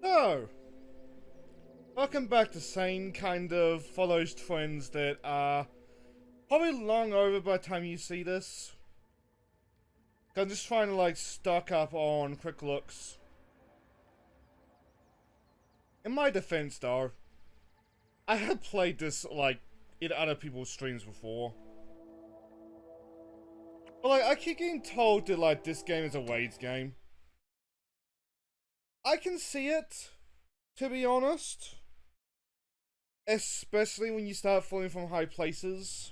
So, welcome back to Sane kind of follows trends that are probably long over by the time you see this. I'm just trying to like stock up on quick looks. In my defense though, I had played this like in other people's streams before. But like I keep getting told that like this game is a Wade's game. I can see it, to be honest. Especially when you start falling from high places.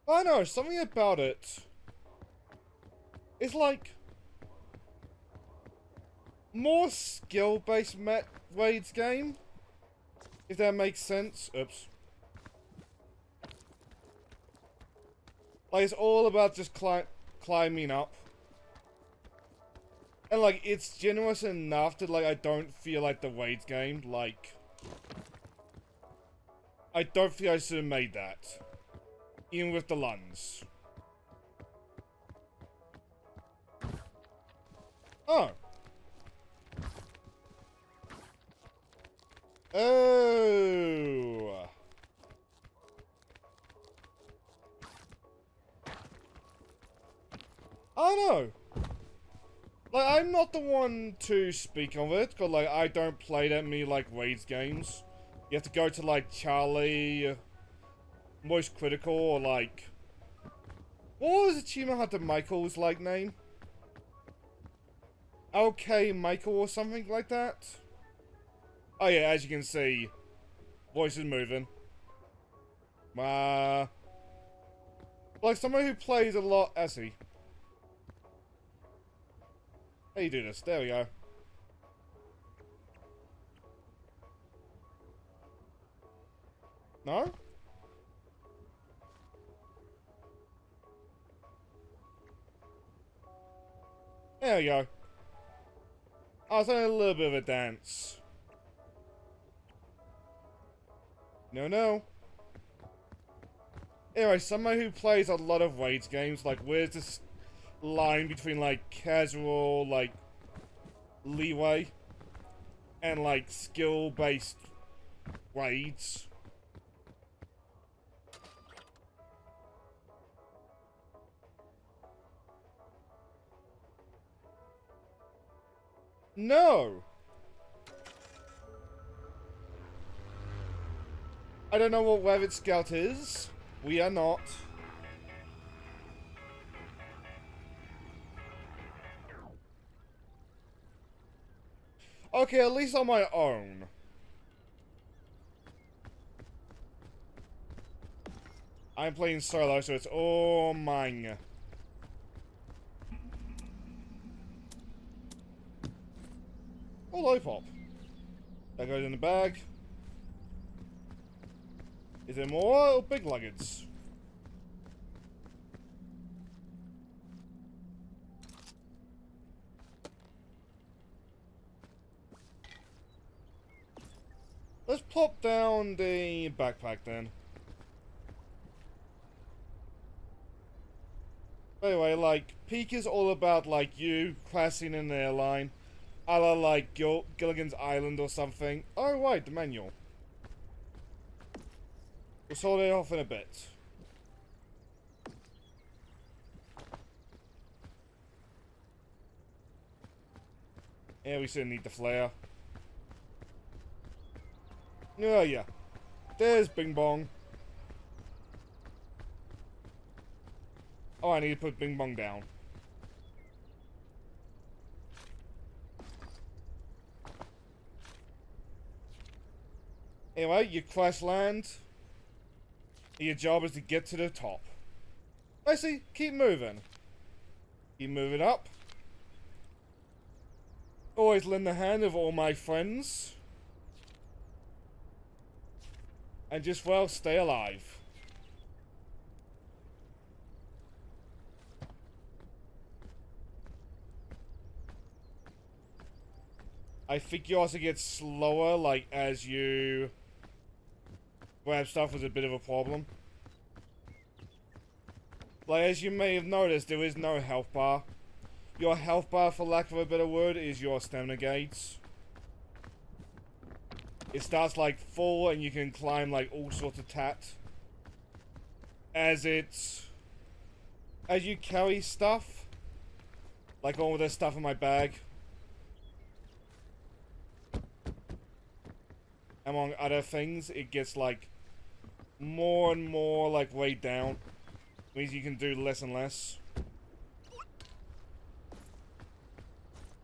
I know, something about it. It's like more skill-based Wade's game. If that makes sense. Oops. Like it's all about just climbing up. And like it's generous enough that like I don't feel like the Wade's game. Like I don't feel I should have made that. Even with the lunds. Oh. Oh. I know. Like, I'm not the one to speak of it, because, like, I don't play that many, like, Wade's games. You have to go to, like, Charlie, Most Critical, or, like... What was Achievement Hunter Michael's, like, name? Okay, Michael or something like that? Oh yeah, as you can see, voice is moving. Like, someone who plays a lot... I see. How do you do this? There we go. No? There we go. I was doing a little bit of a dance. No. Anyway, someone who plays a lot of Wade's games, like, where's this line between, like, casual, like, leeway and, like, skill-based Wades? No! I don't know what Rabbit Scout is. We are not. Okay, at least on my own. I'm playing solo, so it's all mine. Oh, lollipop. That goes in the bag. Is there more or big luggage? Let's plop down the backpack then. Anyway, like, Peak is all about, like, you crashing in an airline. A la, like, Gilligan's Island or something. Oh, right, the manual. We'll sort it off in a bit. Yeah, we still need the flare. Oh, yeah. There's Bing Bong. Oh, I need to put Bing Bong down. Anyway, you crash land. Your job is to get to the top. Basically, keep moving. Keep moving up. Always lend the hand of all my friends. And just, well, stay alive. I think you also get slower, like, as you grab stuff was a bit of a problem. Like, as you may have noticed, there is no health bar. your health bar, for lack of a better word, is your stamina gauge. It starts like full and you can climb like all sorts of tat. As you carry stuff, like all of this stuff in my bag, among other things, it gets like more and more like weighed down. Means you can do less and less.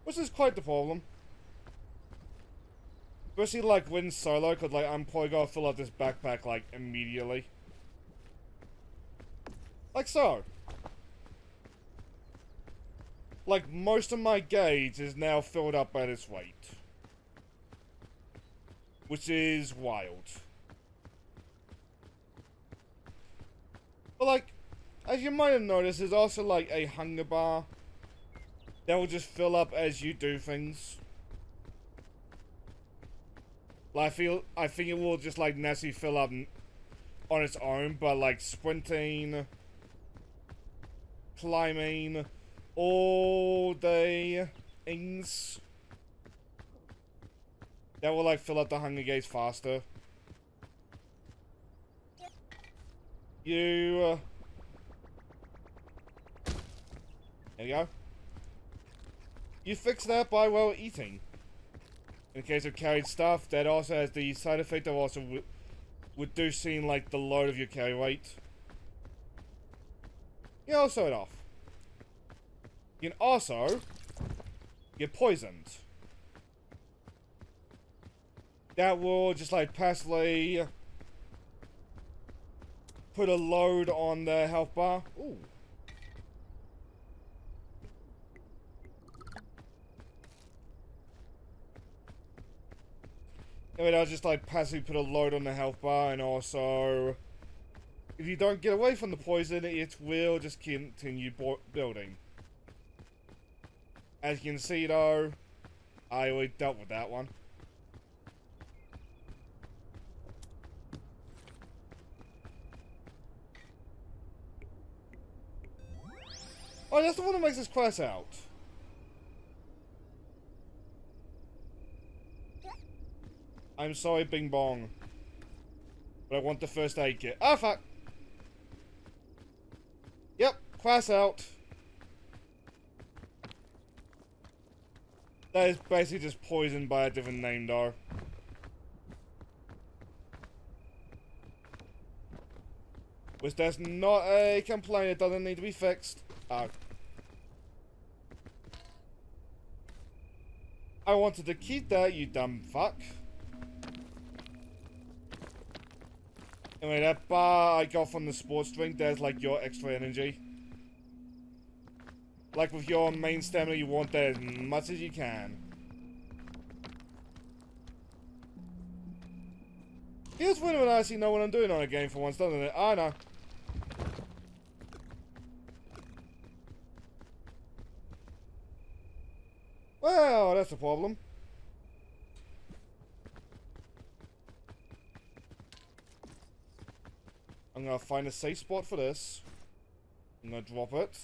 Which is quite the problem. Especially like when solo, cause like I'm probably gonna fill up this backpack like immediately. Like so. Like most of my gauge is now filled up by this weight. Which is wild. But like, as you might have noticed, there's also like a hunger bar that will just fill up as you do things. Like I think it will just like naturally fill up on its own, but like sprinting, climbing, all day things that will like fill up the hunger gauge faster. There you go. You fix that by, well, eating. In case of carried stuff, that also has the side effect of also reducing, like, the load of your carry weight. You can also it off. You can also get poisoned. That will just, like, passively put a load on the health bar. Ooh. I mean, I'll just like passively put a load on the health bar, and also, if you don't get away from the poison, it will just continue building. As you can see though, I already dealt with that one. Oh, that's the one that makes us crash out. I'm sorry, Bing Bong. But I want the first aid kit. Ah, fuck! Yep, class out. That is basically just poisoned by a different name, though. Which that's not a complaint, it doesn't need to be fixed. Oh. I wanted to keep that, you dumb fuck. Anyway, that bar I got from the sports drink, there's like your extra energy. Like with your main stamina, you want that as much as you can. Feels weird when I actually know what I'm doing on a game for once, doesn't it? I know. Well, that's a problem. I'm gonna find a safe spot for this. I'm gonna drop it.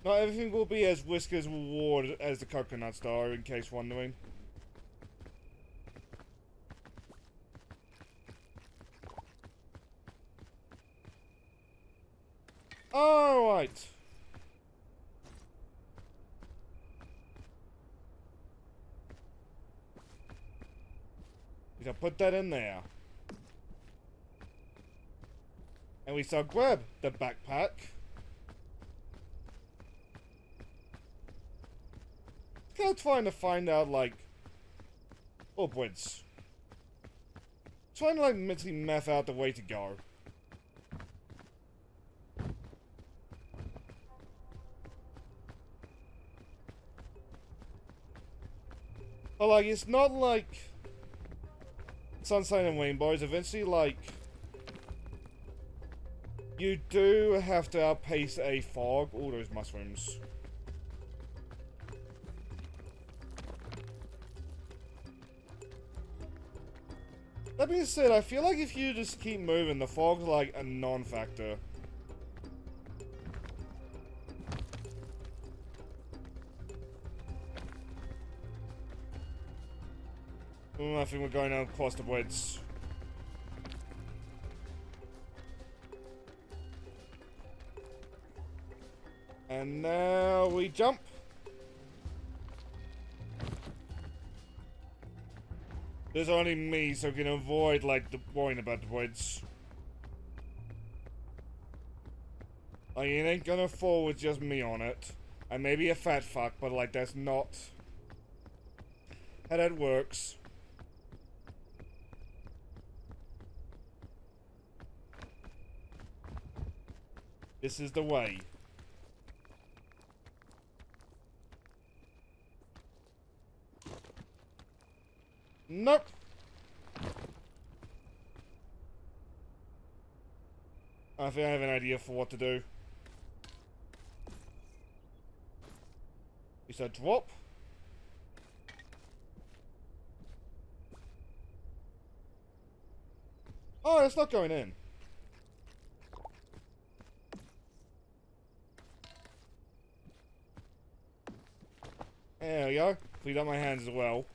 Not everything will be as risk as reward as the coconuts though, in case wondering. Alright. We shall put that in there. And we shall grab the backpack. Kind of trying to find out, like, upwards. Trying to, like, mentally map out the way to go. But, like, it's not like Sunshine and Rainbows. Eventually, like, you do have to outpace a fog. All those mushrooms. That being said, I feel like if you just keep moving, the fog's like a non-factor. I think we're going across the woods. And now we jump. There's only me, so we can avoid, like, worrying about the woods. Like, it ain't gonna fall with just me on it. I may be a fat fuck, but, like, that's not how that works. This is the way. Nope. I think I have an idea for what to do. Is that drop? Oh, it's not going in. There we go. Cleaned up my hands as well.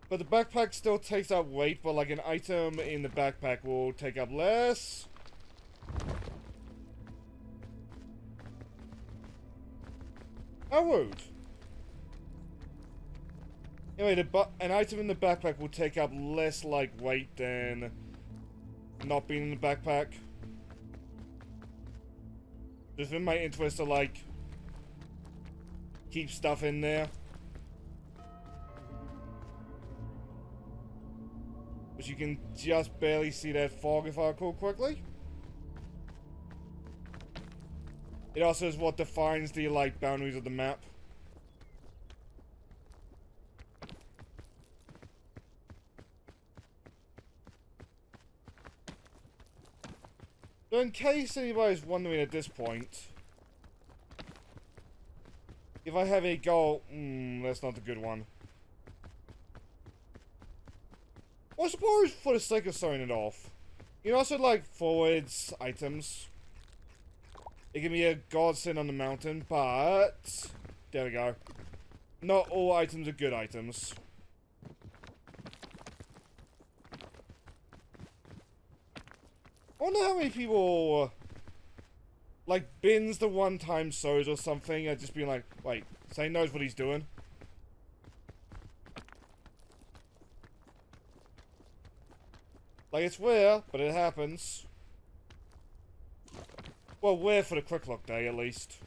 But the backpack still takes up weight, but like an item in the backpack will take up less. How rude. Anyway, an item in the backpack will take up less like weight than not being in the backpack. Just in my interest to like keep stuff in there. But you can just barely see that fog if I recall correctly. It also is what defines the like boundaries of the map. So in case anybody's wondering at this point, if I have a goal, that's not the good one. Well, I suppose for the sake of starting it off, you can also like forwards items. It can be a godsend on the mountain, but there we go. Not all items are good items. I wonder how many people like bins the one-time sows or something and just being like, wait, so he knows what he's doing. Like, it's rare, but it happens. Well, rare for the quick look day, at least.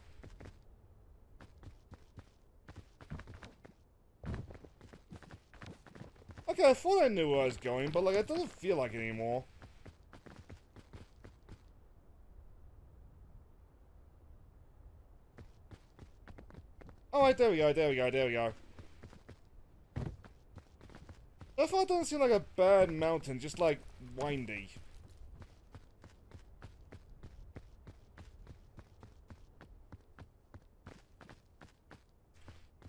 Okay, I thought I knew where I was going, but, like, it doesn't feel like it anymore. Alright, there we go, there we go, there we go. So far, it doesn't seem like a bad mountain, just, like, windy.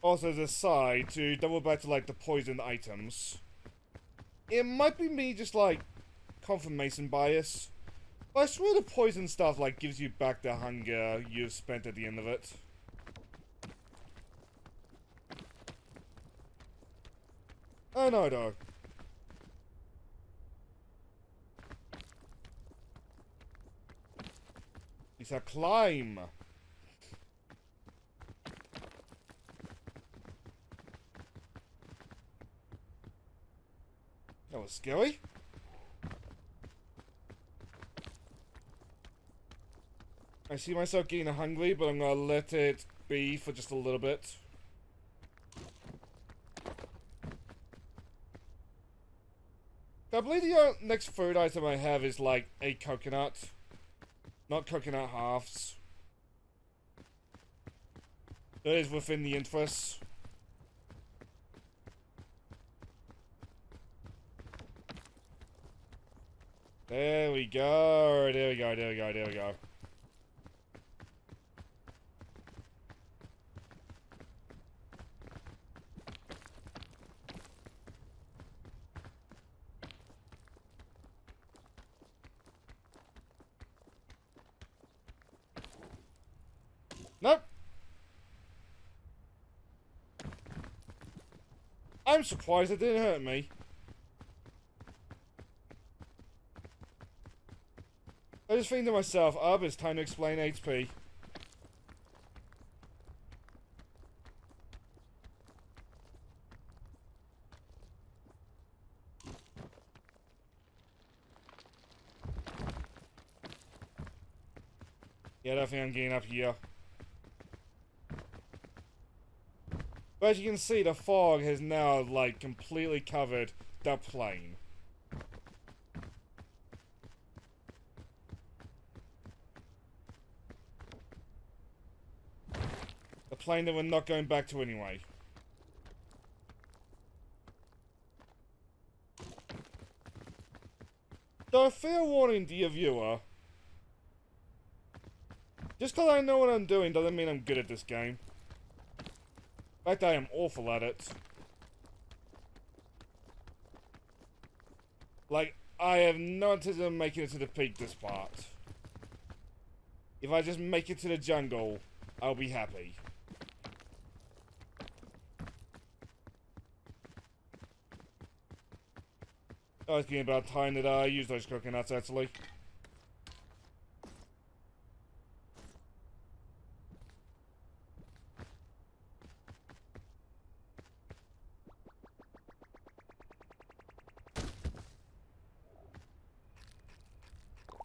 Also, as a side, to double back to, like, the poison items. It might be me just, like, confirmation bias. But I swear the poison stuff, like, gives you back the hunger you've spent at the end of it. I know, though. It's a climb. That was scary. I see myself getting hungry, but I'm gonna let it be for just a little bit. I believe the next food item I have is like a coconut. Not coconut halves. That is within the interest. There we go. There we go. There we go. There we go. Nope. I'm surprised it didn't hurt me. I just think to myself, it's time to explain HP. Yeah, I don't think I'm getting up here. But as you can see, the fog has now, like, completely covered the plane. The plane that we're not going back to anyway. So a fair warning, dear viewer. Just because I know what I'm doing doesn't mean I'm good at this game. In fact, I am awful at it. Like, I have no intention of making it to the peak this part. If I just make it to the jungle, I'll be happy. Oh, it's getting about time that I use those coconuts, actually.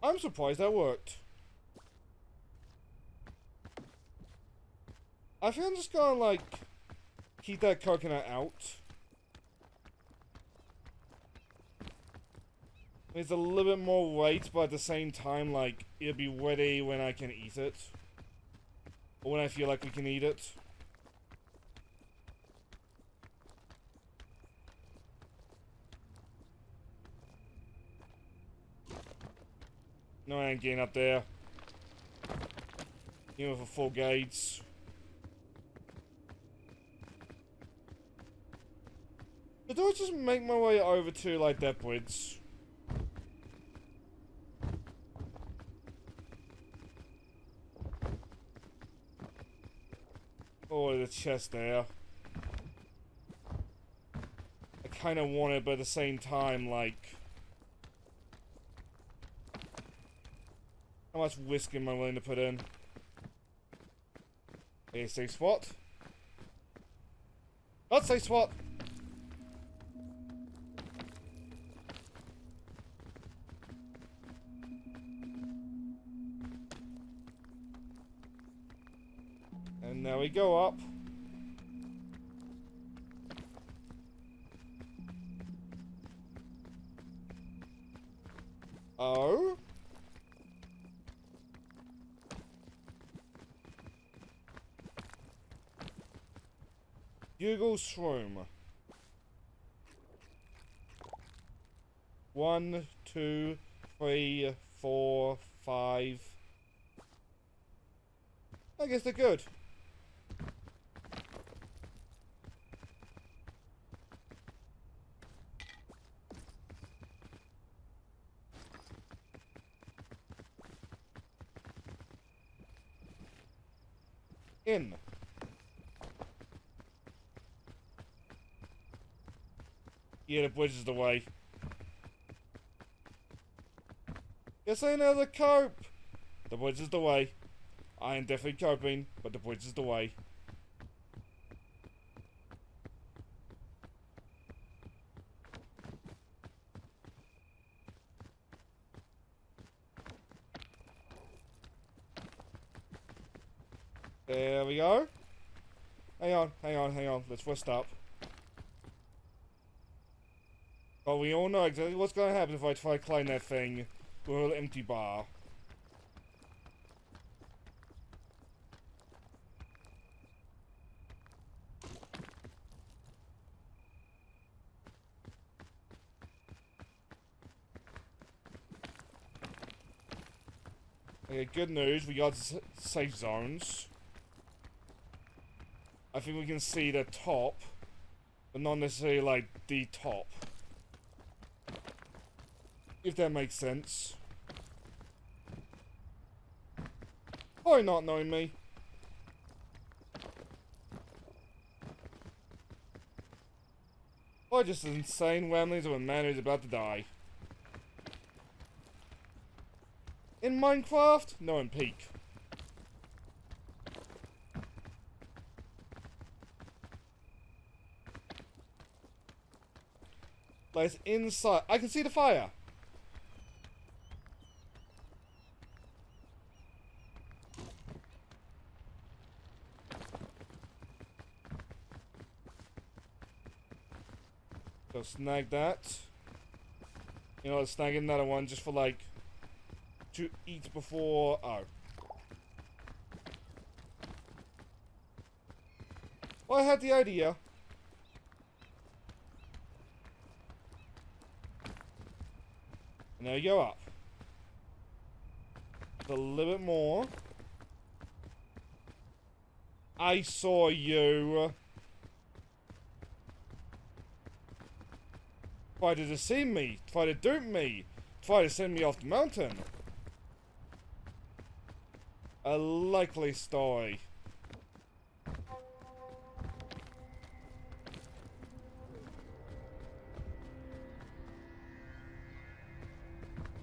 I'm surprised that worked. I think I'm just gonna, like, keep that coconut out. It's a little bit more weight, but at the same time, like, it'll be ready when I can eat it. Or when I feel like we can eat it. No, I ain't getting up there. Even for full gates. But do I just make my way over to, like, that bridge? Oh, the chest there. I kind of want it, but at the same time, like... How much whisk am I willing to put in? Okay, safe spot. Not safe spot! And now we go up. Oh? Google Shroom. 1, 2, 3, 4, 5. I guess they're good. In. Yeah, the bridge is the way. Yes, I know the cope. The bridge is the way. I am definitely coping, but the bridge is the way. There we go. Hang on, hang on, hang on. Let's rest up. Oh, we all know exactly what's going to happen if I try to climb that thing with a little empty bar. Okay, good news. We got safe zones. I think we can see the top, but not necessarily like the top. If that makes sense. Or not knowing me. Or just insane ramblings of a man who's about to die. In Minecraft? No, in Peak. Like, it's inside. I can see the fire. So snag that. You know, snag another one just for like to eat before. Oh. Well, I had the idea. And there you go up. A little bit more. I saw you. Try to deceive me. Try to dupe me. Try to send me off the mountain. A likely story.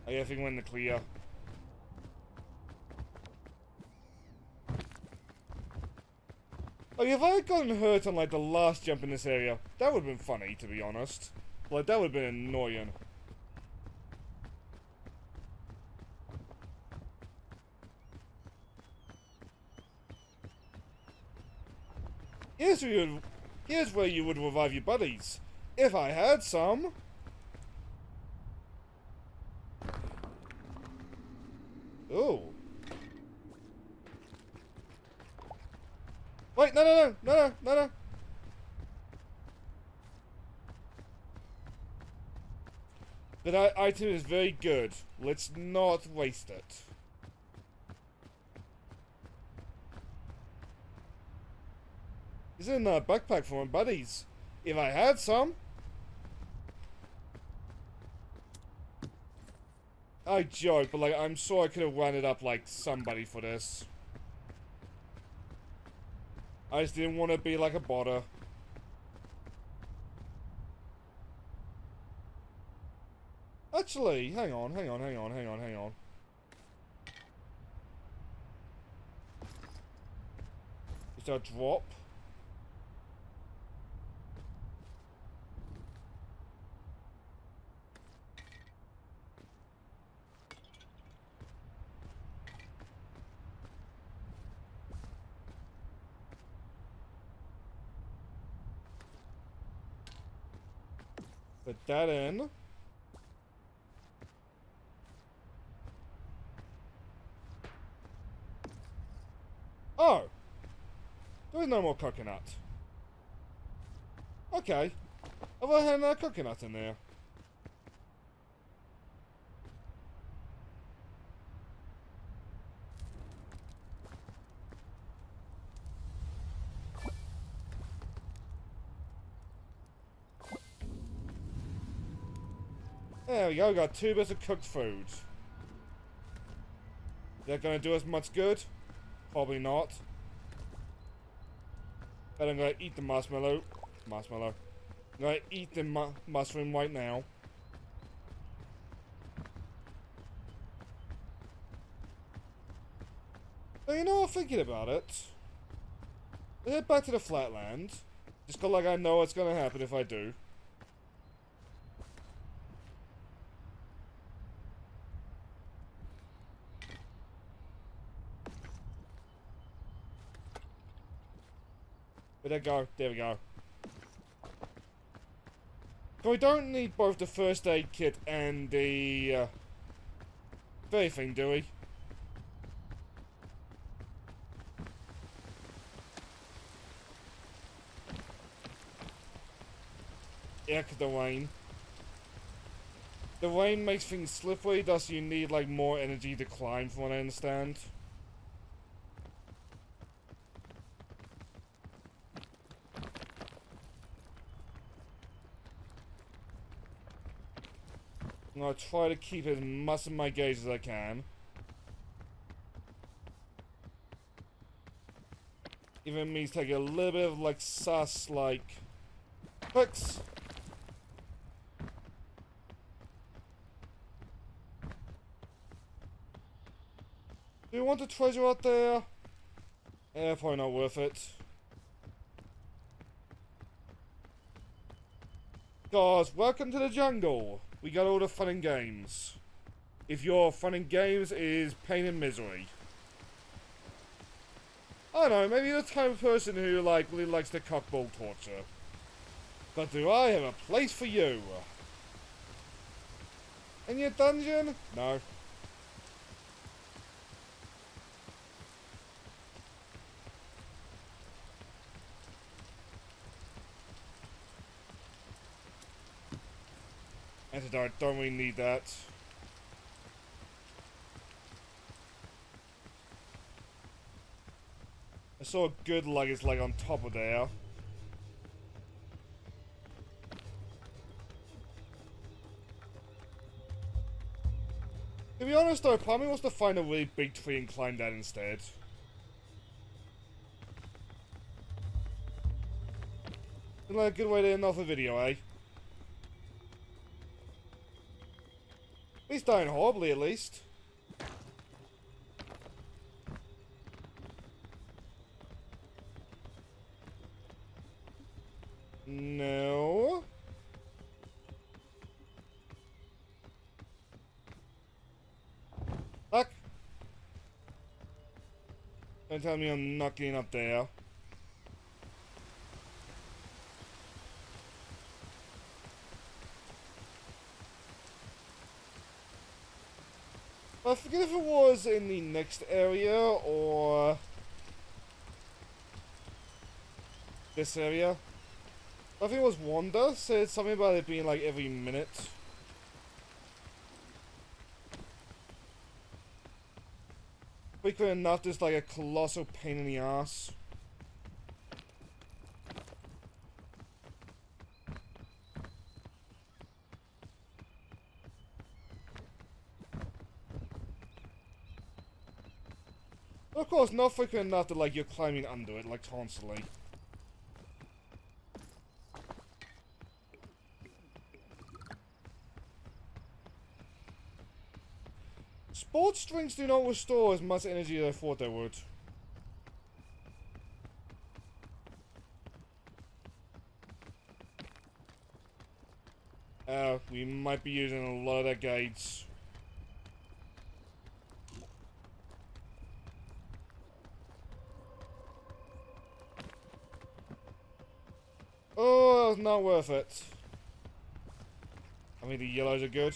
I guess we win the clear. Oh, if I had gotten hurt on like the last jump in this area, that would have been funny, to be honest. Like, that would have been annoying. Here's where you would revive your buddies. If I had some. Ooh. Wait, no. That item is very good. Let's not waste it. This is a backpack for my buddies. If I had some. I joke, but like, I'm sure I could have wound it up like somebody for this. I just didn't want to be like a botter. Actually, hang on. Is there a drop? Put that in. Oh! There's no more coconut. Okay. Have I had another coconut in there? There we go, got 2 bits of cooked food. Is that gonna do us much good? Probably not. But I'm gonna eat the marshmallow. I'm gonna eat the mushroom right now. But you know, thinking about it, let's head back to the flatland. Just 'cause like I know what's gonna happen if I do. There we go. So we don't need both the first aid kit and the very thing, do we? Yuck, the rain. The rain makes things slippery, thus you need like more energy to climb, from what I understand. I'm gonna try to keep as much of my gauge as I can. Even means taking a little bit of like sus, like clicks we want the treasure out there? Eh, probably not worth it. Guys, welcome to the jungle. We got all the fun and games. If your fun and games is pain and misery. I don't know, maybe you're the type of person who, like, really likes the cockball torture. But do I have a place for you? In your dungeon? No. Antidote, don't really need that. I saw a good luggage like on top of there. To be honest though, part of me wants to find a really big tree and climb that instead. Isn't that a good way to end off the video, eh? At least dying horribly, at least. No. Fuck. Don't tell me I'm not getting up there. I forget if it was in the next area or this area. I think it was Wanda said something about it being like every minute. Frequently enough, just like a colossal pain in the ass. Of course, not frequent enough that like you're climbing under it like constantly. Sports drinks do not restore as much energy as I thought they would. We might be using a lot of their gates. Oh, not worth it. I mean, the yellows are good.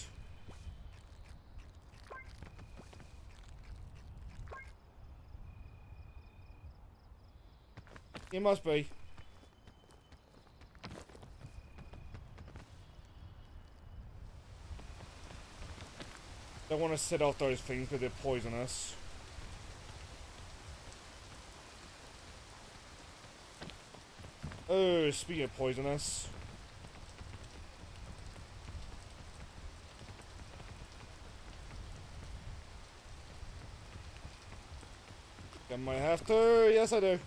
It must be. Don't want to set off those things because they're poisonous. Oh, speaking of poisonous. I might have to. Yes, I do.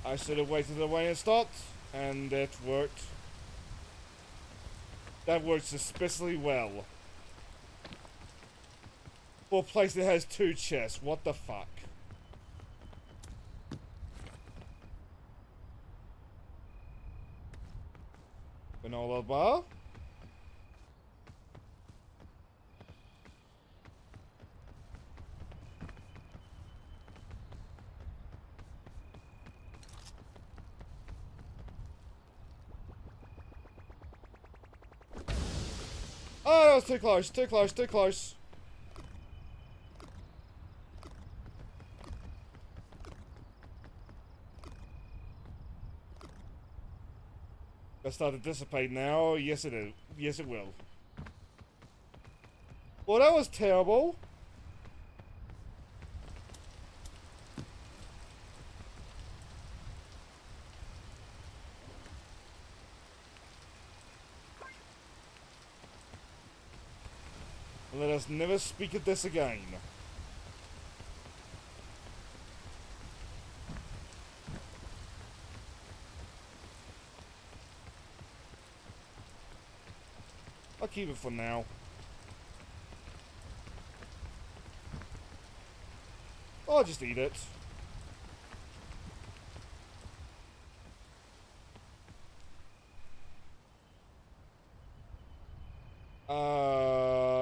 I should have waited the way it stopped, and it worked. That worked suspiciously well. For a place that has 2 chests, what the fuck? Granola bar? Oh, that was too close, too close, too close. That's starting to dissipate now. Yes, it is. Yes, it will. Well, that was terrible. Let us never speak of this again. keep it for now. I'll just eat it.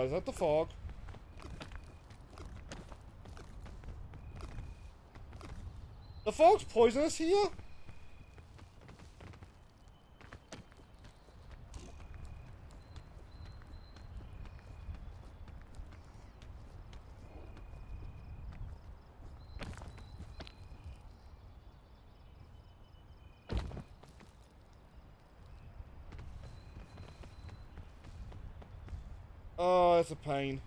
Is that the fog? The fog's poisonous here? Oh, it's a pain.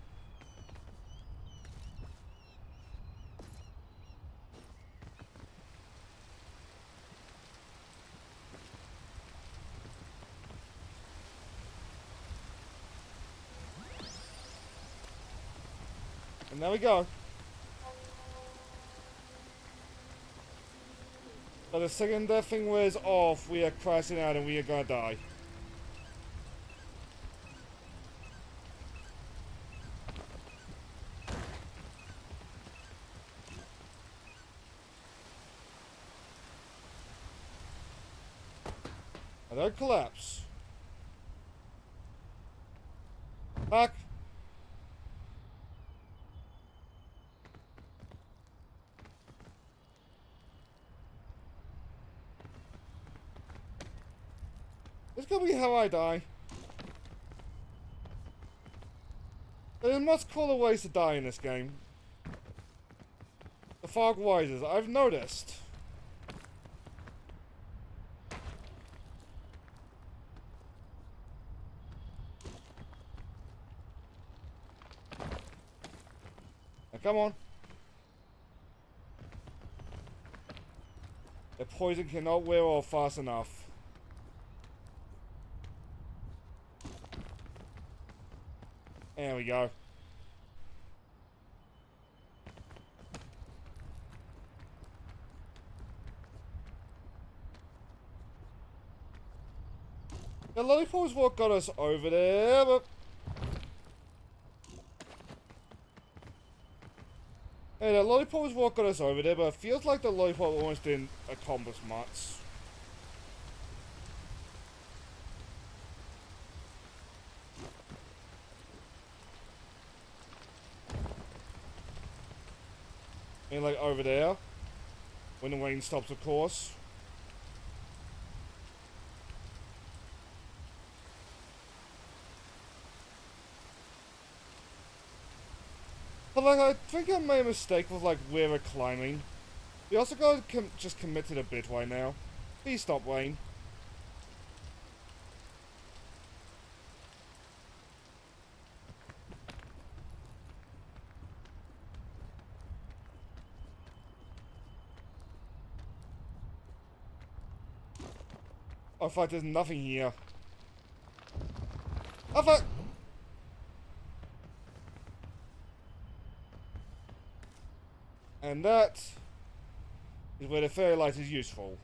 And there we go. But the second that thing wears off, we are crashing out and we are gonna die. I don't collapse. Back. This is gonna be how I die. There's much cooler ways to die in this game. The fog rises, I've noticed. Now come on. The poison cannot wear off fast enough. There we go. The lollipop is what got us over there, but... Hey, the lollipop is what got us over there, but it feels like the lollipop almost didn't accomplish much. And like over there, when the rain stops, of course. But like, I think I made a mistake with like where we're climbing. We also gotta just commit to the bit right now. Please stop, rain. Oh fuck, there's nothing here. Oh fuck! And that is where the fairy light is useful.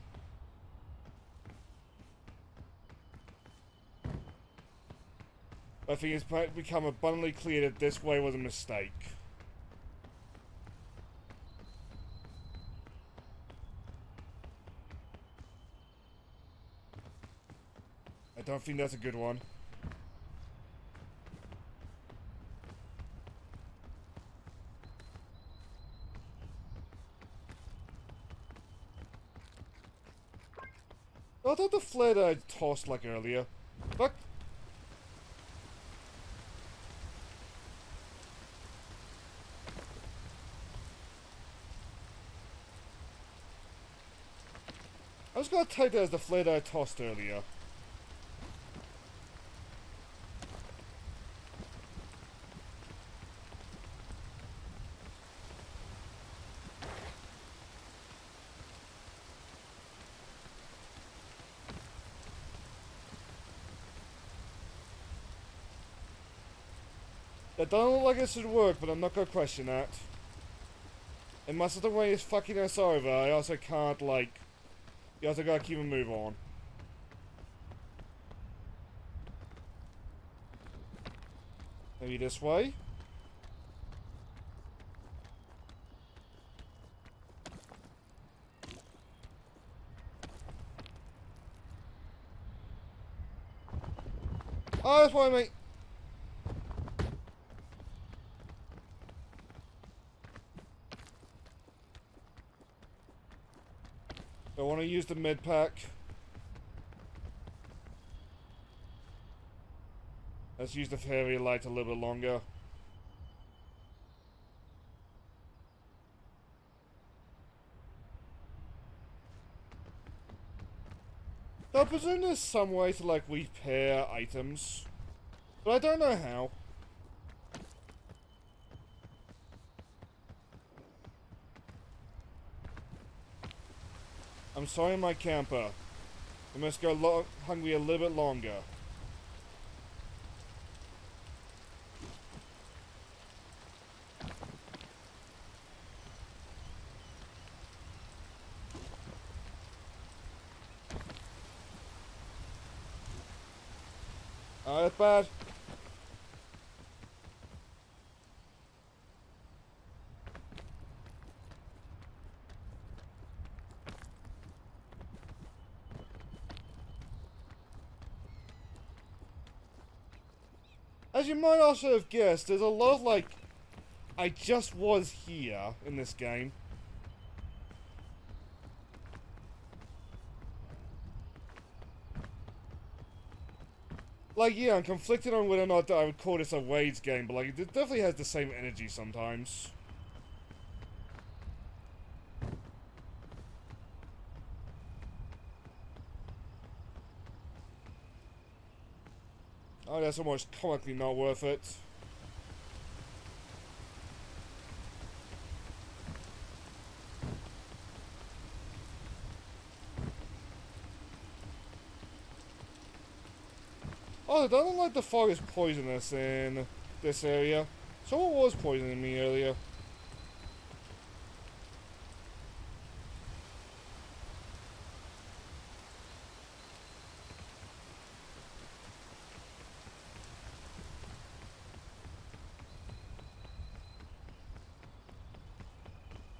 I think it's become abundantly clear that this way was a mistake. I don't think that's a good one. I thought the flare that I tossed like earlier. Fuck. I was gonna take that as the flare that I tossed earlier. That don't look like it should work, but I'm not gonna question that. And much of the way it's fucking us over, I also can't, like... You also gotta keep a move on. Maybe this way? Oh, that's why, mate. I want to use the med pack. Let's use the fairy light a little bit longer. I presume there's some way to, like, repair items. But I don't know how. I'm sorry, my camper. I must go hungry a little bit longer. That's bad. As you might also have guessed, there's a lot of, like, I just was here in this game. Like, yeah, I'm conflicted on whether or not I would call this a raids game, but, like, it definitely has the same energy sometimes. Oh, that's almost comically not worth it. Oh, I don't like the fog is poisonous in this area. Someone was poisoning me earlier.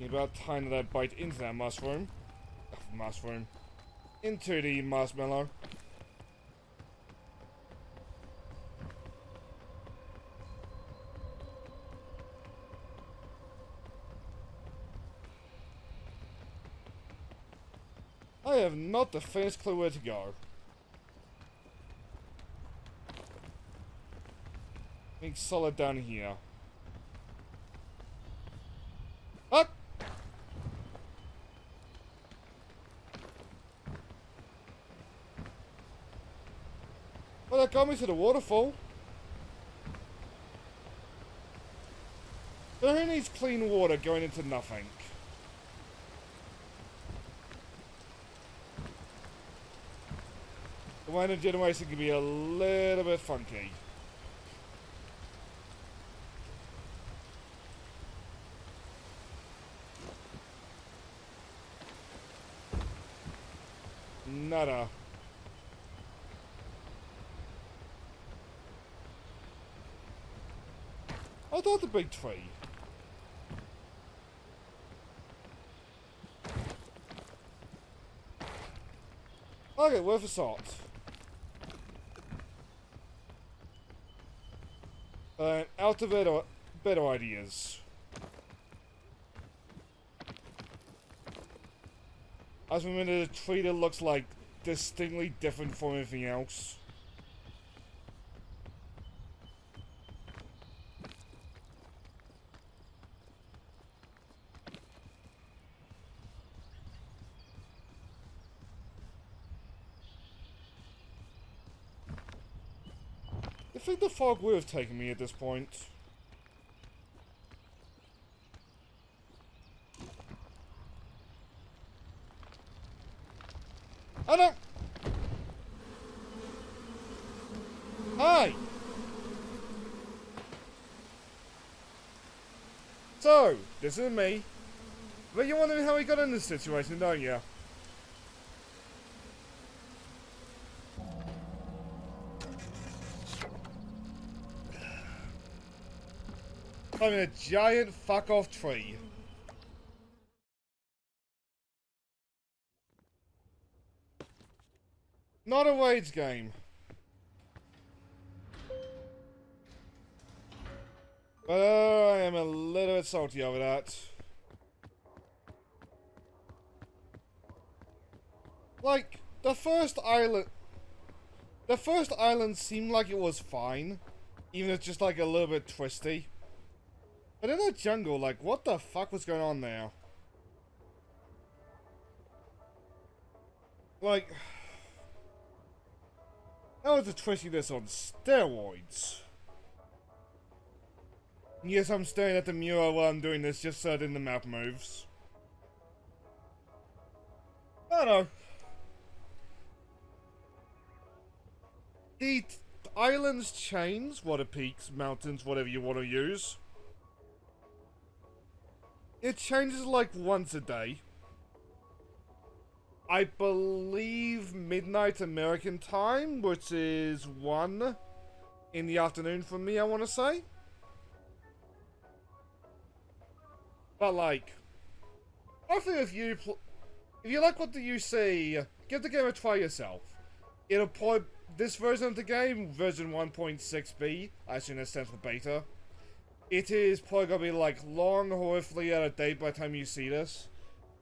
About time that I bite into that mushroom. Mushroom. Into the marshmallow. I have not the faintest clue where to go. Being solid down here. Up! Well, that got me to the waterfall. But who needs clean water going into nothing? The random generation can be a little bit funky. Nada. I thought the big tree. Okay, worth a shot. Out of it, or better ideas. I was remember a tree that looks like distinctly different from anything else. I think the fog would have taken me at this point. I don't... Hi! So, this is me. But you're wondering how we got in this situation, don't you? Climbing a giant fuck-off tree. Not a raids game. But I am a little bit salty over that. Like, the first island seemed like it was fine. Even if it's just like a little bit twisty. But in the jungle, like, what the fuck was going on there? Like, that was the twistiness on steroids. Yes, I'm staring at the mural while I'm doing this just so that the map moves. I don't know. The islands change, water peaks, mountains, whatever you want to use. It changes like once a day. I believe midnight American time, which is 1 in the afternoon for me, I want to say. But like, I think if you like what you see, give the game a try yourself. It'll probably, this version of the game, version 1.6b, I assume that stands for beta. It is probably gonna be like long, horrifically out of date by the time you see this.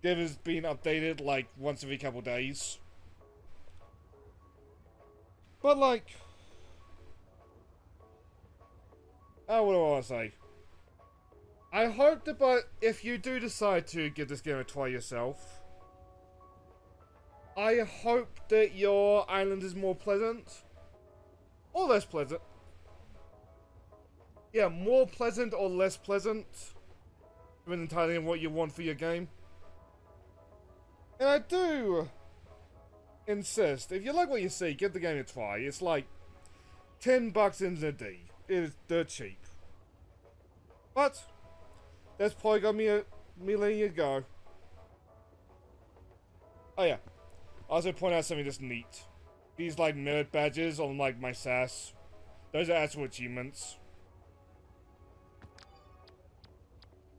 It has been updated like once every couple days. But like, what do I want to say? I hope that, but if you do decide to give this game a try yourself, I hope that your island is more pleasant. Or less pleasant. Yeah, more pleasant or less pleasant. Depending entirely on what you want for your game. And I do insist, if you like what you see, give the game a try. It's like $10 in a D. It is dirt cheap. But that's probably got me letting you go. Oh yeah. I also point out something that's neat. These like merit badges on like my SAS. Those are actual achievements.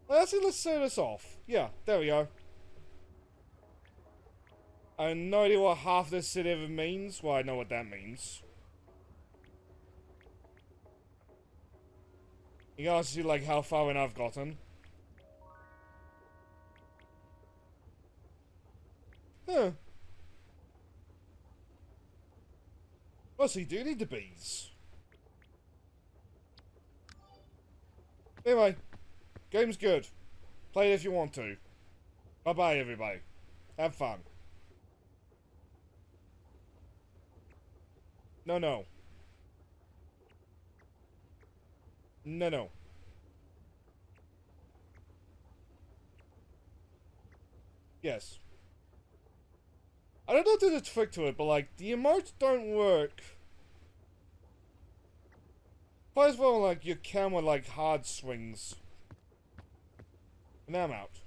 Let's set this off. Yeah, there we go. I have no idea what half this city ever means. Well, I know what that means. You can also see like how far in I've gotten. Huh. Well, so you do need the bees. Anyway, game's good. Play it if you want to. Bye-bye, everybody. Have fun. No, no. No, no. Yes. I don't know if there's a trick to it, but like, the emotes don't work. Might as well like your camera like hard swings. And I'm out.